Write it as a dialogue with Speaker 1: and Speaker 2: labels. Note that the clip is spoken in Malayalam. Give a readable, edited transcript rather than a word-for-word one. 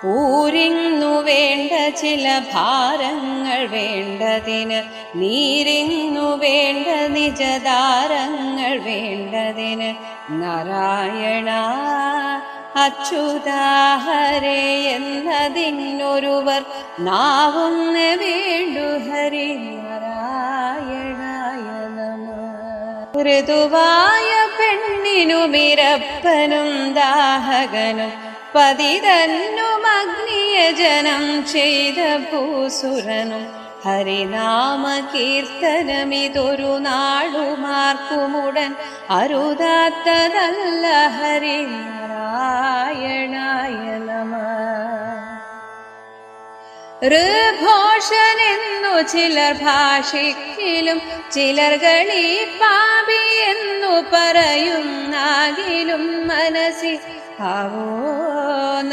Speaker 1: ഊരിന്നു വേണ്ട ചില ഭാരങ്ങൾ വേണ്ടതിന്, നീരിന്നു വേണ്ട നിജതാരങ്ങൾ വേണ്ടതിന്. നാരായണ അച്യുതാ ഹരേ എന്നതിനൊരുവർ നാവുന്ന വേണ്ടു. ഹരി നാരായണായ നമഃ. ഋതുവായ പെണ്ണിനുമിരപ്പനും ദാഹകനും പതിതന്നും അഗ്നിയജനം ചെയ്ത ഭൂസുരനും. ഹരിനാമ കീർത്തനമിതൊരു നാളുമാർക്കുമുടൻ അരുതാത്തതല്ല. ഹരി നാരായണായ നമഃ. ഋഘോഷനെന്നു ചിലർ ഭാഷിക്കിലും ചിലർ ഗളി പാപി എന്നു പറയുന്നാകിലും മനസ്സിൽ ആവോ